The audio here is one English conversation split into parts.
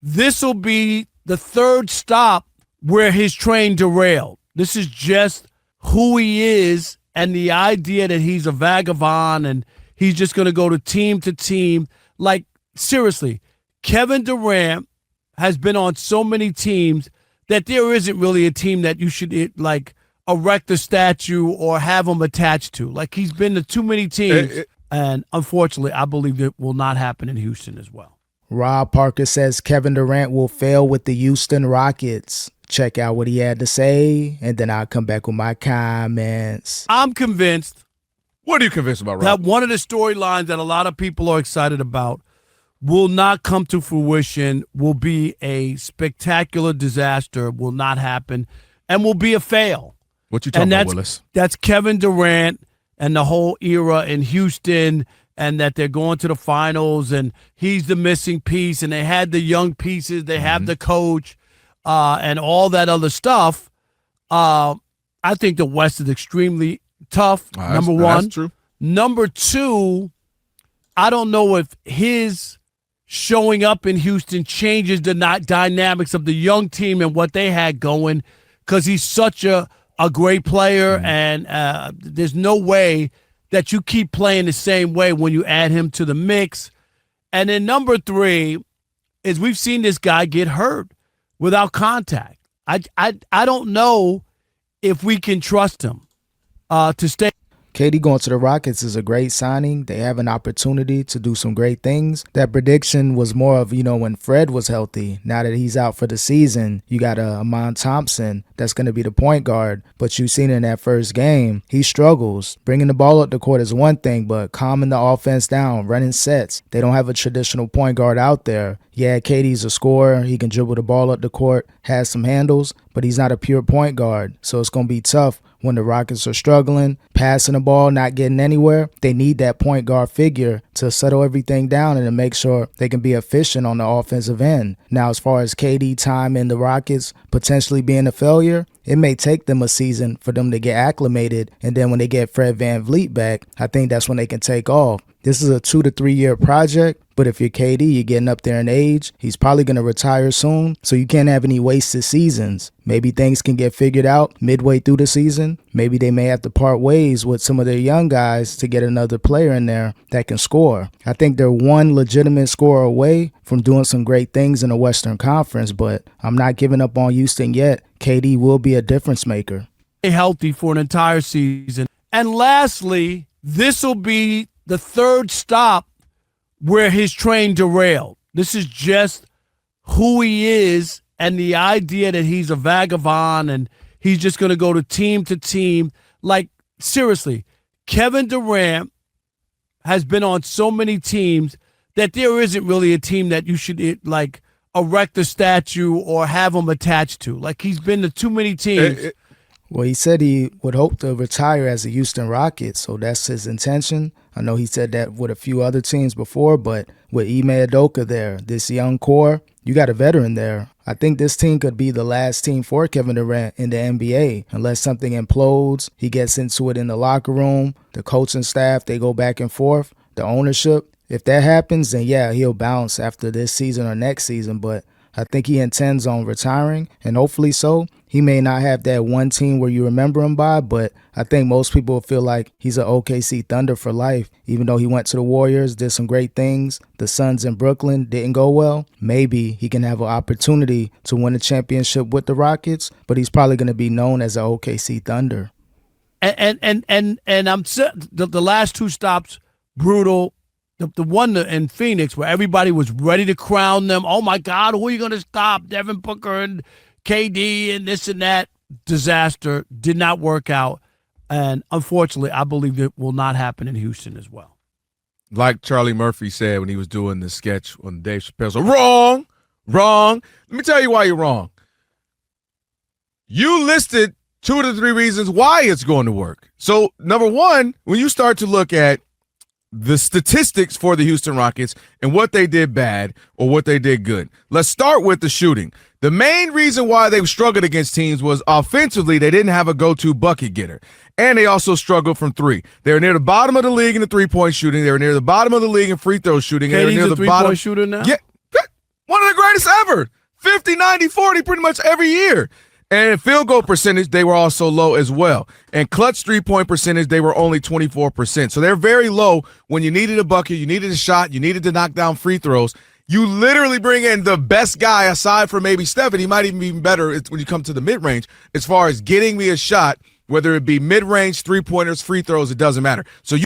this will be the third stop where his train derailed. This is just who he is and the idea that he's a vagabond and he's just going to go to team. Like, seriously, Kevin Durant has been on so many teams that there isn't really a team that you should, like, erect a statue or have him attached to. Like, he's been to too many teams. And unfortunately, I believe it will not happen in Houston as well. Rob Parker says Kevin Durant will fail with the Houston Rockets. Check out what he had to say, and then I'll come back with my comments. I'm convinced. What are you convinced about, Rob? That one of the storylines that a lot of people are excited about will not come to fruition, will be a spectacular disaster, will not happen, and will be a fail. What you talking about, Willis? That's Kevin Durant and the whole era in Houston, and that they're going to the finals, and he's the missing piece, and they had the young pieces, they have the coach, and all that other stuff. I think the West is extremely tough, number one. That's true. Number two, I don't know if his showing up in Houston changes the dynamics of the young team and what they had going, because he's such a great player, and there's no way that you keep playing the same way when you add him to the mix. And then number three is we've seen this guy get hurt without contact. I don't know if we can trust him to stay. KD going to the Rockets is a great signing. They have an opportunity to do some great things. That prediction was more of, when Fred was healthy. Now that he's out for the season, you got Amon Thompson that's going to be the point guard. But you've seen in that first game, he struggles. Bringing the ball up the court is one thing, but calming the offense down, running sets. They don't have a traditional point guard out there. Yeah, KD's a scorer. He can dribble the ball up the court, has some handles, but he's not a pure point guard. So it's going to be tough when the Rockets are struggling, passing the ball, not getting anywhere. They need that point guard figure to settle everything down and to make sure they can be efficient on the offensive end. Now, as far as KD time in the Rockets potentially being a failure, it may take them a season for them to get acclimated. And then when they get Fred VanVleet back, I think that's when they can take off. This is a 2 to 3 year project, but if you're KD, you're getting up there in age. He's probably going to retire soon, so you can't have any wasted seasons. Maybe things can get figured out midway through the season. Maybe they may have to part ways with some of their young guys to get another player in there that can score. I think they're one legitimate scorer away from doing some great things in the Western Conference, but I'm not giving up on Houston yet. KD will be a difference maker. Healthy for an entire season. And lastly, this will be the third stop where his train derailed. This is just who he is and the idea that he's a vagabond and he's just going to go to team. Like, seriously, Kevin Durant has been on so many teams that there isn't really a team that you should, like, erect a statue or have him attached to. Like, he's been to too many teams. Well, he said he would hope to retire as a Houston Rocket, so that's his intention. I know he said that with a few other teams before, but with Ime Udoka there, this young core, you got a veteran there. I think this team could be the last team for Kevin Durant in the NBA unless something implodes. He gets into it in the locker room, the coaching staff, they go back and forth, the ownership. If that happens, then yeah, he'll bounce after this season or next season, but I think he intends on retiring, and hopefully so. He may not have that one team where you remember him by, but I think most people feel like he's an OKC Thunder for life. Even though he went to the Warriors, did some great things, the Suns in Brooklyn didn't go well. Maybe he can have an opportunity to win a championship with the Rockets, but he's probably going to be known as an OKC Thunder. And I'm the last two stops brutal. The one in Phoenix where everybody was ready to crown them. Oh, my God, who are you going to stop? Devin Booker and KD and this and that. Disaster. Did not work out. And unfortunately, I believe it will not happen in Houston as well. Like Charlie Murphy said when he was doing the sketch on Dave Chappelle. So wrong. Let me tell you why you're wrong. You listed 2 to 3 reasons why it's going to work. So, number one, when you start to look at the statistics for the Houston Rockets and what they did bad or what they did good. Let's start with the shooting. The main reason why they struggled against teams was offensively they didn't have a go-to bucket getter. And they also struggled from three. They were near the bottom of the league in the three-point shooting. They were near the bottom of the league in free throw shooting. KD's they were near a the three-point shooter now? Yeah. One of the greatest ever. 50, 90, 40 pretty much every year. And field goal percentage, they were also low as well. And clutch three-point percentage, they were only 24%. So they're very low when you needed a bucket, you needed a shot, you needed to knock down free throws. You literally bring in the best guy aside from maybe Stephen. He might even be better when you come to the mid-range as far as getting me a shot, whether it be mid-range, three-pointers, free throws, it doesn't matter. So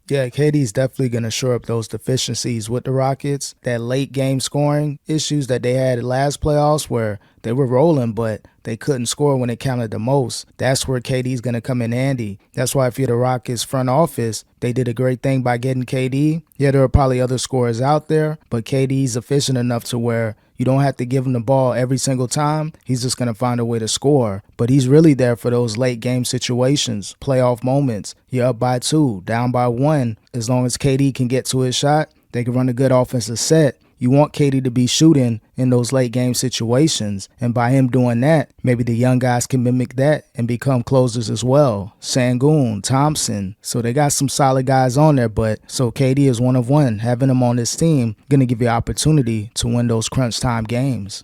Yeah, KD's definitely going to shore up those deficiencies with the Rockets. That late game scoring issues that they had last playoffs where they were rolling, but they couldn't score when it counted the most. That's where KD's going to come in handy. That's why if you're the Rockets front office, they did a great thing by getting KD. Yeah, there are probably other scorers out there, but KD's efficient enough to where you don't have to give him the ball every single time. He's just going to find a way to score. But he's really there for those late game situations, playoff moments. You're up by 2, down by 1. As long as KD can get to his shot, they can run a good offensive set. You want KD to be shooting in those late game situations. And by him doing that, maybe the young guys can mimic that and become closers as well. Sengun, Thompson. So they got some solid guys on there. But so KD is one of one. Having him on this team going to give you opportunity to win those crunch time games.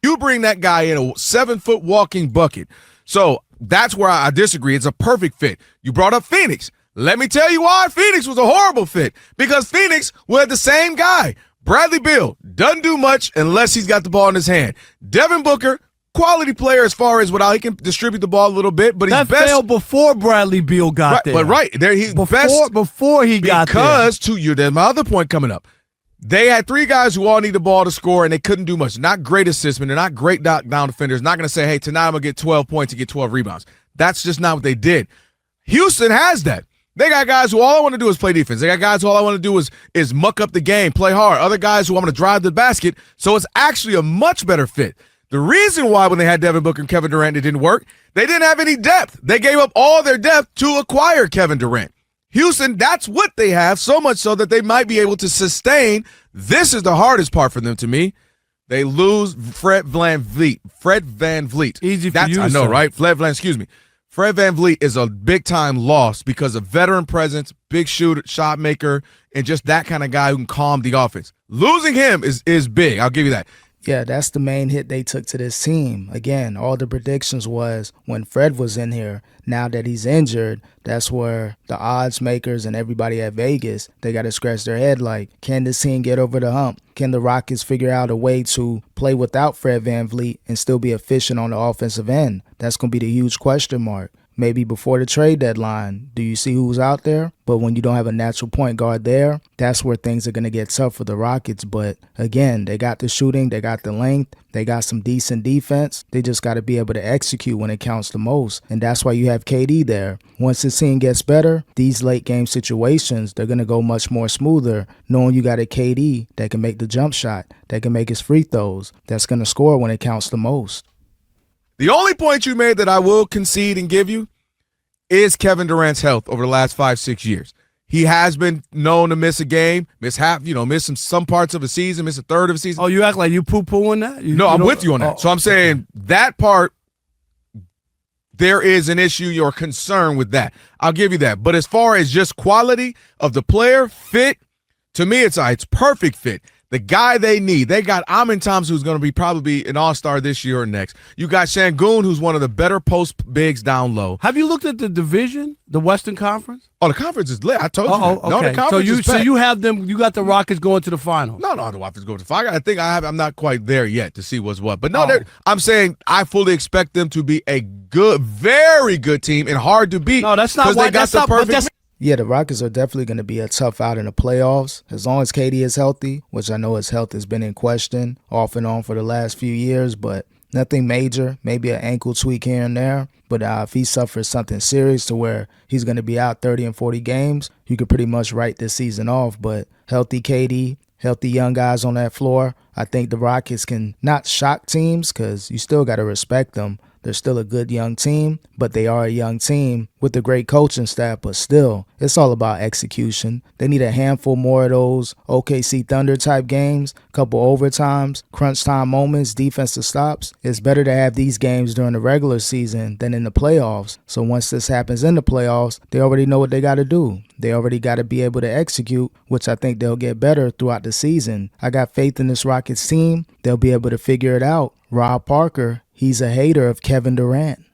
you bring that guy in, a 7-foot walking bucket. So that's where I disagree. It's a perfect fit. You brought up Phoenix. Let me tell you why Phoenix was a horrible fit. Because Phoenix was the same guy. Bradley Beal doesn't do much unless he's got the ball in his hand. Devin Booker, quality player as far as he can distribute the ball a little bit, but he's best. Failed before Bradley Beal got there. But there he's before he got there. Because there's my other point coming up. They had three guys who all need the ball to score, and they couldn't do much. Not great assist men. They're not great knockdown defenders. Not going to say, hey, tonight I'm going to get 12 points and get 12 rebounds. That's just not what they did. Houston has that. They got guys who all I want to do is play defense. They got guys who all I want to do is muck up the game, play hard. Other guys who I'm going to drive the basket. So it's actually a much better fit. The reason why when they had Devin Booker and Kevin Durant, it didn't work, they didn't have any depth. They gave up all their depth to acquire Kevin Durant. Houston, that's what they have, so much so that they might be able to sustain. This is the hardest part for them to me. They lose Fred VanVleet. Easy for you to I know, say. right? Fred VanVleet is a big-time loss because of veteran presence, big shooter, shot maker, and just that kind of guy who can calm the offense. Losing him is big. I'll give you that. Yeah, that's the main hit they took to this team. Again, all the predictions was when Fred was in here, now that he's injured, that's where the odds makers and everybody at Vegas, they got to scratch their head like, can this team get over the hump? Can the Rockets figure out a way to play without Fred VanVleet and still be efficient on the offensive end? That's going to be the huge question mark. Maybe before the trade deadline, do you see who's out there? But when you don't have a natural point guard there, that's where things are going to get tough for the Rockets. But again, they got the shooting, they got the length, they got some decent defense. They just got to be able to execute when it counts the most. And that's why you have KD there. Once the team gets better, these late game situations, they're going to go much more smoother, knowing you got a KD that can make the jump shot, that can make his free throws, that's going to score when it counts the most. The only point you made that I will concede and give you is Kevin Durant's health over the last 5-6 years. He has been known to miss a game, miss half, miss some parts of a season, miss a third of a season. Oh, you act like you poo-pooing that? I'm with you on that. So I'm saying that part, there is an issue or concern with that. I'll give you that. But as far as just quality of the player, fit, to me, it's perfect fit. The guy they need. They got Amin Thompson, who's going to be probably an all-star this year or next. You got Sengun, who's one of the better post bigs down low. Have you looked at the division, the Western Conference? Oh, the conference is lit. I told you. Okay. No, the conference is so packed. you have them. You got the Rockets going to the finals. No, the Rockets go to the finals. I think I'm not quite there yet to see what's what. But no, I'm saying I fully expect them to be a good, very good team and hard to beat. No, that's not why. They got the perfect. Yeah, the Rockets are definitely going to be a tough out in the playoffs. As long as KD is healthy, which I know his health has been in question off and on for the last few years, but nothing major, maybe an ankle tweak here and there. But if he suffers something serious to where he's going to be out 30 and 40 games, you could pretty much write this season off. But healthy KD, healthy young guys on that floor, I think the Rockets can not shock teams because you still got to respect them. They're still a good young team, but they are a young team. with the great coaching staff, but still, it's all about execution. They need a handful more of those OKC Thunder type games, couple overtimes, crunch time moments, defensive stops. It's better to have these games during the regular season than in the playoffs. So once this happens in the playoffs, they already know what they got to do. They already got to be able to execute, which I think they'll get better throughout the season. I got faith in this Rockets team. They'll be able to figure it out. Rob Parker, he's a hater of Kevin Durant.